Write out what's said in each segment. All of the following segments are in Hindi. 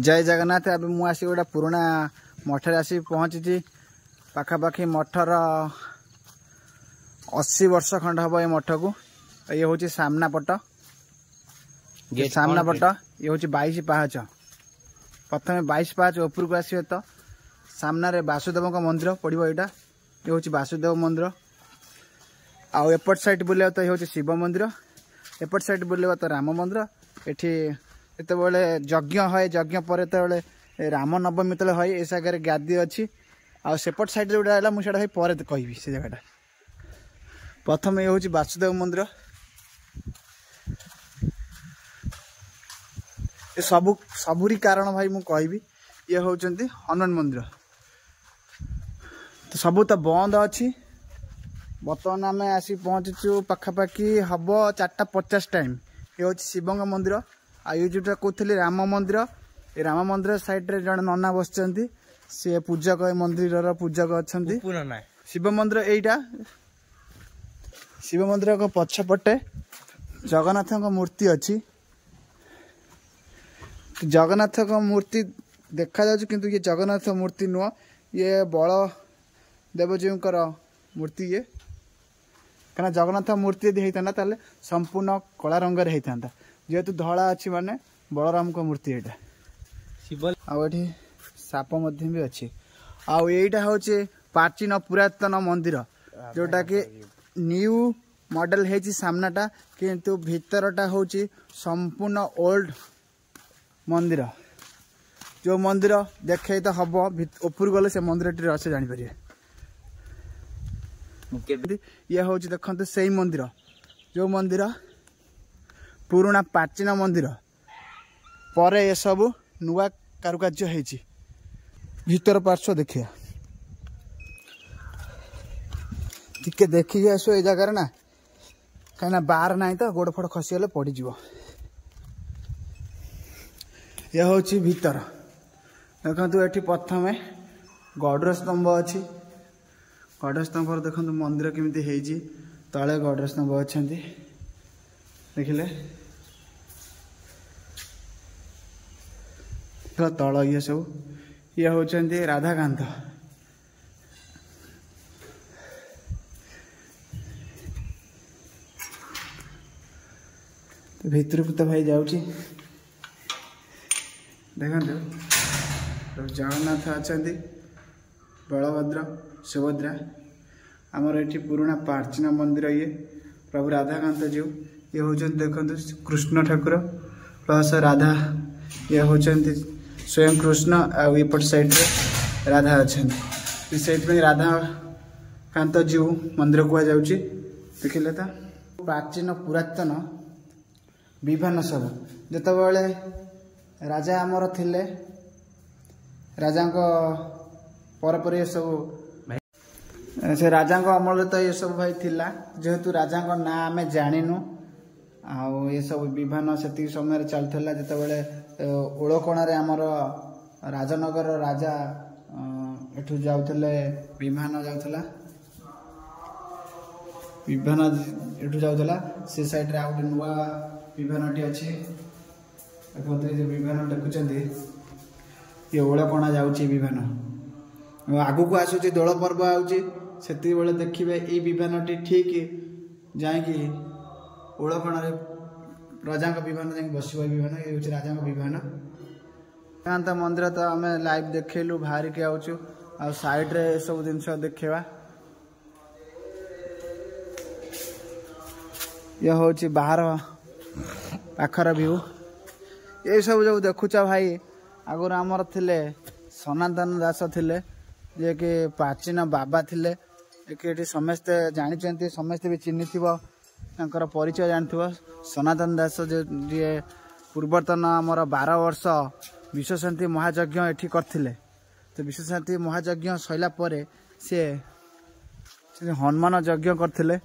जय जगन्नाथ। अब मुझे गोटे पुराना मठर आसी पहुँची पाखापाखि मठर 80 वर्ष खंड हम ये मठ को। ये हूँ सामना पट, सामना पट ये हूँ 22 पाहाच। प्रथम 22 पाहाच ऊपर को आसवे तो सामने वासुदेव मंदिर पड़ो। यहाँ ये हूँ वासुदेव मंदिर। आउ एपट साइड बुले तो ये हूँ शिव मंदिर, एपट साइड बुले तो राम मंदिर। एठी जितेबाला यज्ञ है, यज्ञ पर राम नवमी तले है ए जगह गादी अच्छी। आ सेपट साइड जोटा है मुझे पर कहि से जगह। प्रथम ये हूँ वासुदेव मंदिर। ये सबुरी कारण भाई मुझे कहबी ये हूँ हनुमान मंदिर। तो सबू तो बंद अच्छी। बर्तमान आम आसी पहुँचु पाखापाखि हम 4:50 टाइम। ये हूँ शिव मंदिर। आ ये जोटा कहते राम मंदिर, ये राम मंदिर साइड रे जन नना बस सी पूजक मंदिर पूजक अच्छा। शिव मंदिर यहीटा शिव मंदिर को पछपटे जगन्नाथ मूर्ति अच्छी। जगन्नाथ मूर्ति देखा जाउछ किंतु ये जगन्नाथ मूर्ति नुह, ये बल देवजी मूर्ति। ये क्या जगन्नाथ मूर्ति यदि होता ताले संपूर्ण कला रंग होता, जेहेतु धला अच्छी माने बलराम को मूर्ति यहाँ। शिव आठी साप भी अच्छी। आईटा हूँ प्राचीन पुरातन मंदिर जोटा कि न्यू मॉडल है सामनाटा, किंतु भीतरटा हूँ संपूर्ण ओल्ड मंदिर। जो मंदिर देखे तो हम ऊपर गले से मंदिर टी रहस्य जानीपर। ये हूँ देखते से मंदिर, जो मंदिर पुराना प्राचीन मंदिर पर ये सब नुआ कारुकार्य है। भीतर पार्श्व देखिए टिके देखिए आसो ये जगार ना, कहीं बार ना तो गोड़ फड़ खसीगले पड़ज। यह हूँ भीतर देखु। ये प्रथम गढ़ स्तंभ अच्छी। गढ़ स्तंभ देखु मंदिर केमी है, तले गढ़ स्तंभ अच्छा देखिले तल। ये सब ये हूँ राधाकांत। तो भीतर को तो भाई जाऊँगी देखते जगन्नाथ अच्छा, बलभद्र सुभद्रा। आमर ये पुराना प्राचीन मंदिर। ये प्रभु राधाकांत जीव ये हूँ देखते कृष्ण ठाकुर प्लस राधा। ये हूँ स्वयं कृष्ण। आईपट साइड राधा अच्छा, से राधाकांत जीव मंदिर कह जाऊँगी। देखिले तो प्राचीन पुरातन विभिन्न सब जितेबाला राजा आमर थिले, राजा पर ये सब से राजा अमल तो ये सब भाई थिला। जेहेतु राजा ना आम जानिनु। आउ ये सब विभिन्न से समय चलता जितेबाला ओलकोणार आमर राजनगर राजा एठू जाउथले विमान जाउथला, विमान एठू जाउथला। से साइड रे आउट नुआ विमानटी अच्छी। देखते विमान देखुं ये ओलकोणा जाऊँगी विमान। आगू को आसूँ दोल पर्व आऊँगी से देखिए ये विमानटी ठीक जाकि ओलकोणार राजा विमान जा बस विमान। ये हूँ राजा विमान। जगन्नाथ मंदिर तो आम लाइव देखलु बाहर के आउचु। आ साइड रे सब जिनस देखा। यह हूँ बाहर पाखर व्यू। ये सब जो देखुच भाई आगुर आमर थिले सनातन दास थिले, जे कि प्राचीन बाबा थिले। ये समस्ते जानी, समस्ते भी चिन्ह थर परिचय जान। सनातन दास जे पूर्वतन आमर 12 वर्ष विश्वशांति महायज्ञ एठी करथिले। तो विश्वशांति महायज्ञ सैला परे से हनुमान यज्ञ करथिले।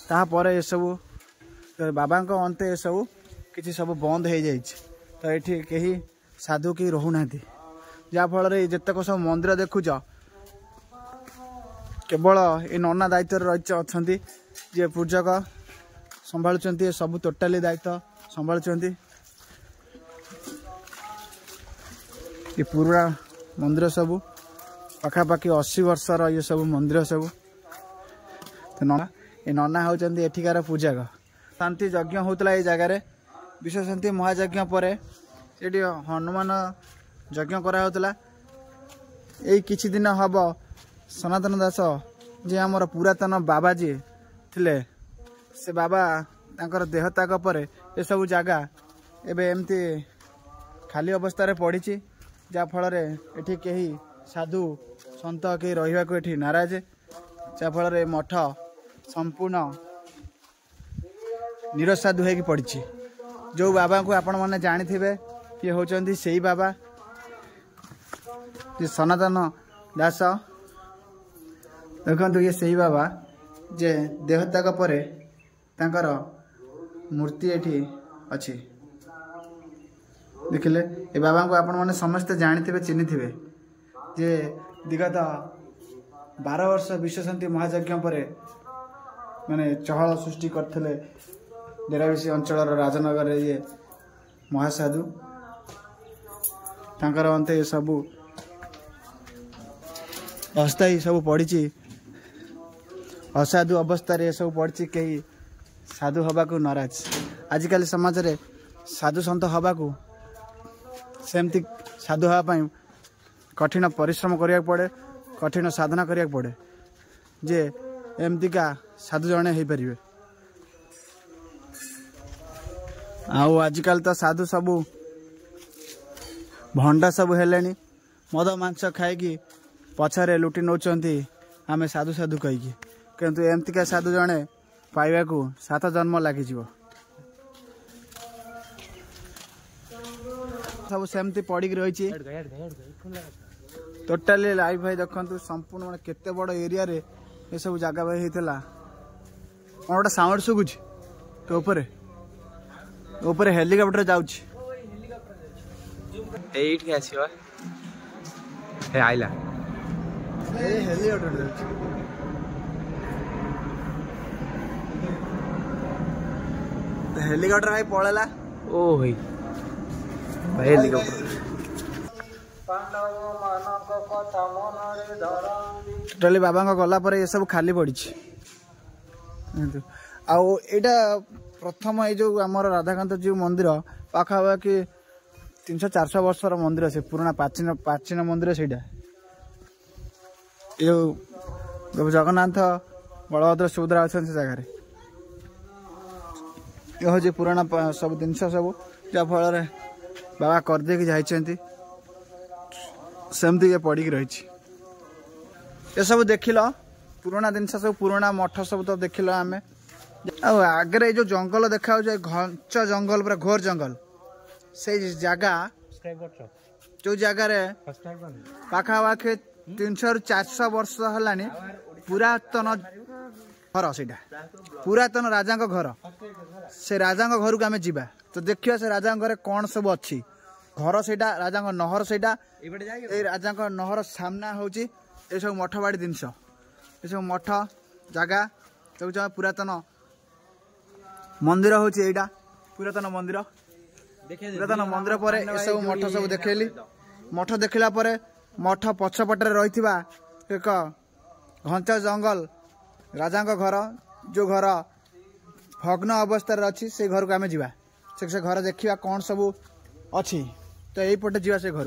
तापर ये सब बाबा अंत ये सब किसी सब बंद हो जाए। तो ये कहीं साधु कहीं रोना जहाँफल जितक सब मंदिर देखुच केवल ये नना दायित्व रही अच्छा, जे पूजक संभालुं सब टोटाली दायित्व संभालुं। ये पुराना मंदिर सब पाखापाखि 80 वर्षर ये सब मंदिर सब। तो नना ये नना होचंदी एठिकार पूजाक शांति यज्ञ होता ये जगार विश्व शांति महायज्ञ पर ये हनुमान यज्ञ कराला। यही किछि दिन हम सनातन दास जे आमर पुरातन बाबा जी थिले से बाबा तांकर देह त्याग पर ये सब जगह एबे एमती खाली अवस्था रे पड़ी जा फल एठी कहीं साधु सन्त कहीं रहा को एठी नाराज जा फल मठ संपूर्ण निरसाधु होगी पड़ी। जो बाबा को आपण मैंने जानी थे ये होचंदी सेही बाबा जे सनातन दास। देखो ये सही बाबा जे देह त्याग पर तांकर मूर्ति एठी अच्छी देखिले। ए बाबा को आपण मैंने समस्ते जानी चिन्ही थे जे विगत 12 वर्ष विश्व शांति महायज्ञ पर माने चहल सृष्टि करथिले डेराविसी अंचल राजनगर ये महासाधु तांकर अंत ये सबू अस्थायी सब पड़ी असाधु अवस्था रे सब पड़ी कहीं साधु हवा को नाराज। आजिकल समाज रे साधु सन्त हवा को सेमती साधु हाँपाई कठिन परिश्रम करिया पड़े कठिन साधना करिया पड़े जे एमतीका साधु जने हो पारे। आजिकल तो साधु सबू भंडा सब हेले मद मांस खाई पछारे लुटी नौचंती आमे साधु साधु कहीकि किंतु एमतीका साधु जने पाइबा को 7 जन्म लगी सब सेमती पड़ी रही। टोटाली लाइव भाई देखु संपूर्ण माने केते बड़ एरिया रे ये सब जगह भाई होता कौन गोटे साउंड शुभुच तो ऊपर हेलिकॉप्टर जाउछ एइठ के आसीबा हे आइला ए हेलिकॉप्टर जाउछ। हेलिकॉप्टर भाई पळेला ओ भाई भाई हेलिकॉप्टर टोटाली बाबा गला पर ये सब खाली पड़ी। आईटा प्रथम ये जो आमर राधाकांत जीव मंदिर पाखापाखि 300-400 वर्षर मंदिर से पुराना प्राचीन मंदिर से जगन्नाथ बलभद्र सुभद्रा अच्छा से जगह ये हूँ पुराना सब जिन सब जहाँफल बाबा करदे कि जाइंट सेमती ये पड़ी रही। ये सब देख लो पुराना जिन सब पुराना मठ सब तो देख लो आम आगे जो जंगल देखा घंच जंगल पूरा घोर जंगल से जगह जो जगार पाखापाखि 300-400 वर्ष है पुरातन घर से पुरातन राजा घर से राजा घर को आम जा तो देखिए से राजा घर कौन सब अच्छी घर से राजा नहर से राजा नहर सामना हूँ ये सब मठ बाड़ी जिनस ये सब मठ जगह सब पुरातन मंदिर हूँ यहाँ पुरातन मंदिर पर ये सब मठ सब देखली मठ देखला मठ पछपटे रही एक घंच जंगल राजा घर जो घर भग्न अवस्था अच्छी से घर को आम जा से घर देखा कौन सब अच्छी तो यहीपटे जा से घर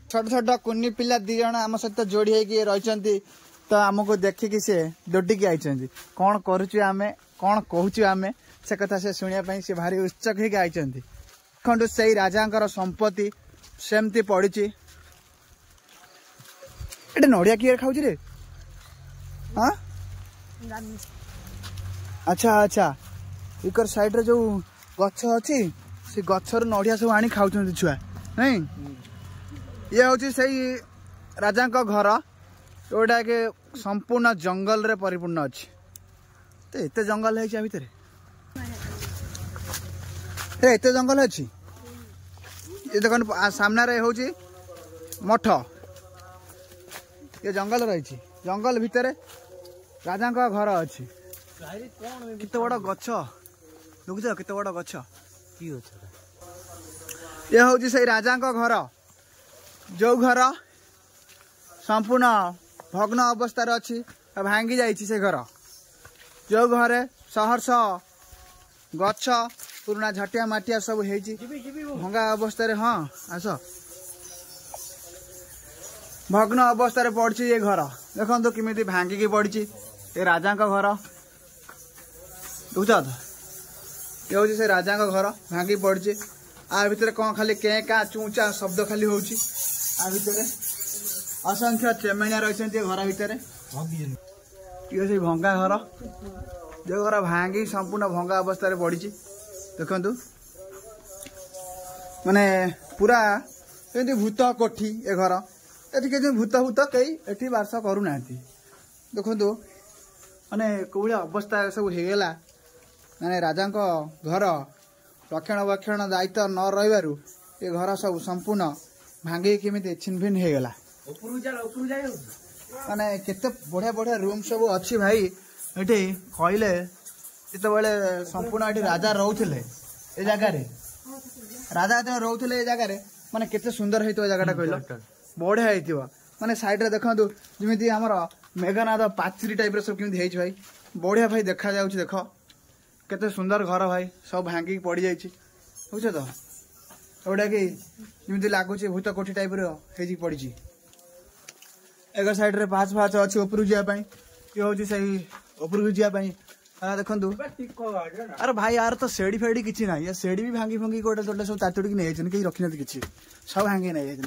छोट छोट कुनी पिला 2 जन आम सहित जोड़ी होगी रही तो आमको देखिकी से दौड़िकी आई कौन करुचु आमे कौन कहूँ आमे से कथा से शुणा से भारी उत्सुक होगी आई देखु से राजा संपत्ति सेमती पड़ी ये नड़िया किए खाऊ रे हाँ अच्छा अच्छा इकर साइड रे जो गछ अच्छी से गछर नड़िया सब आनी खाऊ छुआ नहीं ये हूँ से राजा घर जोटा कि संपूर्ण जंगल रे परिपूर्ण अच्छी तो एत जंगल है भितर एत जंगल अच्छी ये देखो सामने रे हूँ मठ ये जंगल रही जंगल भितर राजा घर अच्छी केते बड़ गछ देखुच केते बड़ गछ ये हूँ से राजा घर जो घर संपूर्ण भग्न अवस्था अच्छी भांगी जाइए से घर जो घरे सहर्ष गछ पुराना झटिया माटिया सब भंगा अवस्था हाँ आस भग्न अवस्था पड़ी ये घर देखो किमी भांगिकी पड़ी ये राजा घर बुझ तो ये हूँ से राजा घर भांगी पड़ी आ भितर कौन खाली के का चूचा शब्द खाली हो भितर असंख्य चेमेणिया रही घर भितर ये से भंगा घर जो घर भांगी संपूर्ण भंगा अवस्था पड़ी देखु माने पूरा भूत कोठी ए घर ये भूत भूत कई एटी बास करूना देखु माने कौन अवस्था सब होगला माने राजा घर रक्षण बक्षण दायित्व न रही ये घर सब संपूर्ण भांगी केमी छिनभिन होगला माने केते बढ़िया बढ़िया रूम सब अच्छी भाई ये कहले जिते संपूर्ण ये राजा रोले ए जगार राजा जो रोले ए जगार माने केते सुंदर है जगह कहल बढ़िया है माने साइड रे देखो जमी आम मेघनाथ पाचरी टाइप सब केमी भाई बढ़िया भाई देखा जा देख केते सुंदर घर भाई सब भांगी पड़ जाइए बुझे तो गोटा कि जमी लगुच भूत कोठी टाइप पड़ी एक साइड रे पाँच पाँच अच्छी उपरକୁ जावाई ये हूँ से उपरକୁ जावाई देखु अरे भाई यार तो सेड़ी फेड़ी किसी ना ये सेड़ी भी भांगी फंगी गोटे गोटे सब तातुड़ी नहीं कहीं रखी ना किसी सब भांगी नहीं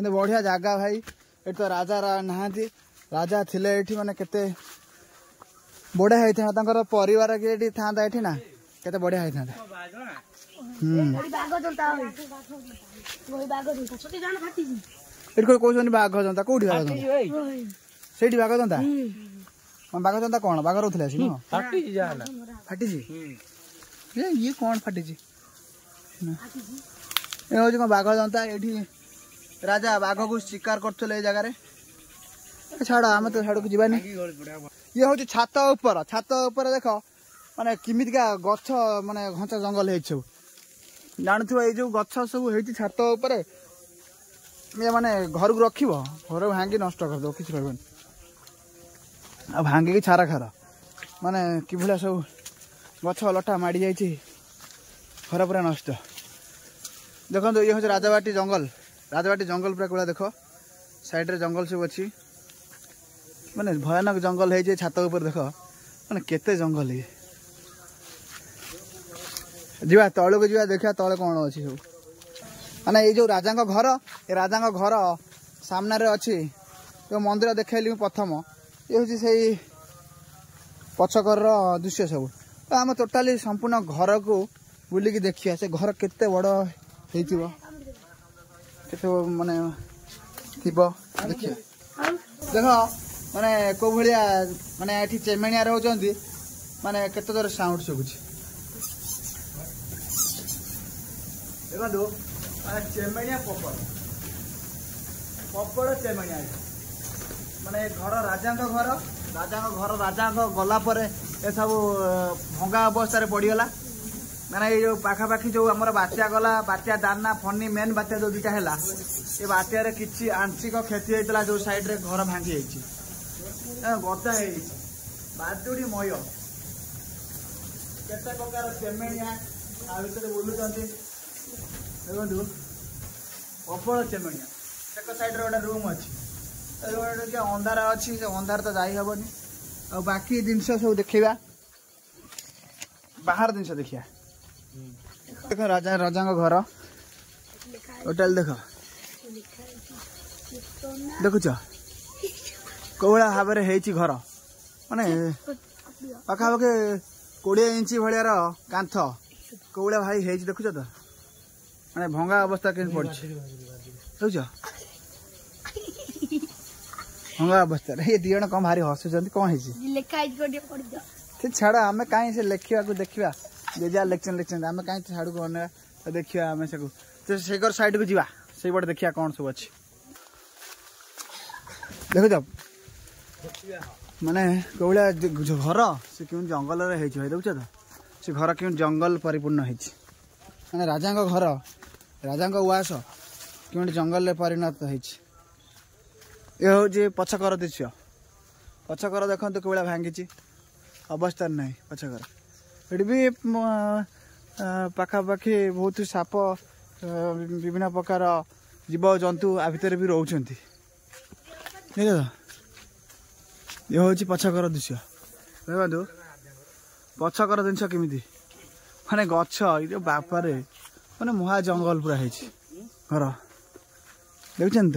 बढ़िया जगह भाई ये तो राजा नहांती राजा थिले ये माने केते बढ़िया होता परिवार किए था ना केते बढ़िया होता कौन बाघ जनता कौटी बाघ से बाघ जनता बाघ जनता कौन बाघ रोला फाटी ये कौन फाटी ये हूँ कौन बाघ जनता ये राजा बाघ को शिकार कर जगार छाड़ आम तो छाड़ जावानी ये हूँ छात उपर देख माने किमितिका गछ माने घंचा जंगल है सब जानू ये जो गछ सब है छात उपर ये माने घर को रख घर भांगी नष्ट करदे किसी रही आ भांगी छारा खार माने कि भाया सब गछ लटा माड़ी जाइए घर पूरा नष्ट देखो ये हूँ राजाबाटी जंगल पूरा कौड़ा देख साइड रे जंगल सब अच्छी माने भयानक जंगल है छात ऊपर देख माने केते जंगल है जीवा तल को जीवा देखा तले कौन अच्छी सब माने ये जो राजा घर ये राजा घर सामने अच्छी जो मंदिर देखली प्रथम ये हूँ से पछकर दृश्य सब तो आम टोटाली संपूर्ण घर को बुलिकी देखिए से घर केते बड़ हो माने देखिए देख माने को भाया माने ये चेमेणिया रोचंती माने केते जोर साउंड सुबुची देखो चेमेणिया पपड़ चेमेणिया माने घर राजा राजा गला ये सब भंगा अवस्था पड़गला माने ये पाखापाखि जो आम बात्या गला बात्या दाना फनी मेन बात्या जो दुटा है ये बात्यार किसी आंशिक क्षति होता जो साइड रे घर भांगी गदा है बादुड़ी मय केते प्रकार चेमेणिया भितर बुलूं देखो प्रबल चेमेणिया एक साइड रे गोटे रूम अच्छी अंधार अच्छी से अंधार तो जाई हेनी आ बाकी जिनस सब देखा बाहर जिन देखिया देख राजा घर टोटाल देख देखुच कौड़ा भाव घर माने पाखापाखि 20 इंच भाया कांथ कौड़ा भाई है देखुच तो माने भंगा अवस्था के पड़ी भंगा अवस्था ये दिजन कौन भारी हसुच्च कौन है छाड़ आम कहीं से लिखा देखा जेजा लेक्चन आम कहीं छाड़ को अने देखा आम से साइड को जीवा से बड़े देखिया कौन सब अच्छी देखो माने कौड़ा घर से क्यों जंगल देखुच तो से घर क्यों जंगल परिपूर्ण है माने राजा घर राजा उआस केमती जंगल में परिणत होती ये हूँ पछकर दृश्य पछकर देखते कौड़ा भांगी अवस्था ना पछकर ये भी पाखापाखि बहुत साप विभिन्न प्रकार जीव जंतु आ भितर भी रोच ये हूँ पछकर दृश्य देखु पछकर जिनस केमी माने गछ ये बापारे माने महा जंगल पूरा है घर देख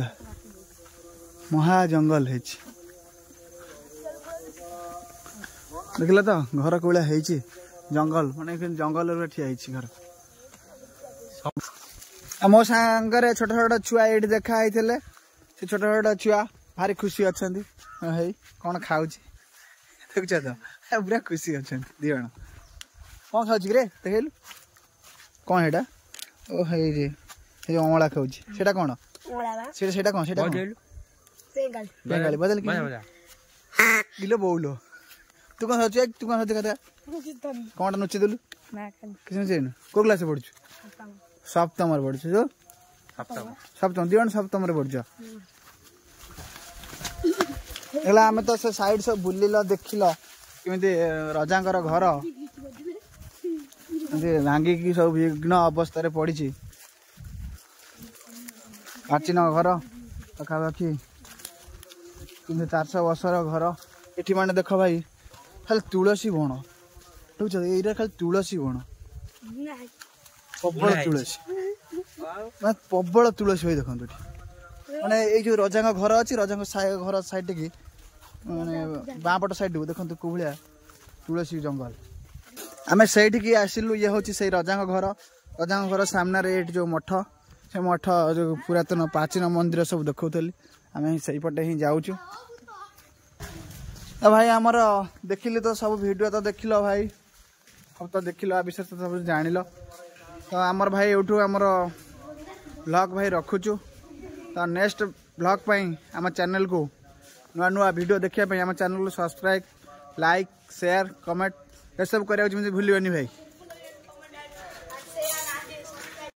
महा जंगल है देखला तो घर कौड़ा है जंगल माने जंगल ठिया घर मो सांगरे छोट छोट छुआ ये देखा से छोट छोट छुआ भारी खुशी अच्छा है कौन खाऊ देख तो पूरा खुशी अच्छा दी जन कौन खाऊ रे देखलु कौन है ओ है रे अमला खाऊ सेटा कौन सेटा कौन सेटा बेंगाली बदल किलो बोलो तू कौन सोच तू कौन सोच कहता कौन नुची देलु किस को क्लास पढ़ु सप्तम पढ़ु जो सप्तम दिवन सप्तम पढ़ु आम तो से साइड सब बुलिल देखिल केमी रजांकर घर भांगिकी सब विघ्न अवस्था पड़ी प्राचीन घर पाखापाखि 400 वर्षर घर ये माने देख भाई खाली तुलसी बण ठीक ये खाली तुलसी बण प्रबल तुलसी प्रबल तुलसी भाई देखो मैंने ये जो रजा घर अच्छी रजा घर साइड की मैंने बाँपट साइड को देखो कौ भाया तुलसी जंगल आम से आसिलु ये हूँ से रजा घर सामने ये जो मठ से मठ जो पुरातन प्राचीन मंदिर सब देखुली आम से पटे ही जाऊँ भाई आमर देखिले तो सब वीडियो तो देख लो भाई सब तो देख लो विशेष तो सब जान लो तो आमर भाई यूट्यूब आमर ब्लॉग भाई रखुचु तो नेक्स्ट ब्लॉग आम चैनल को नुआ नुआ वीडियो देखिए आम चैनल को सब्सक्राइब लाइक शेयर कमेंट ये सब करा भूलिबनी भाई।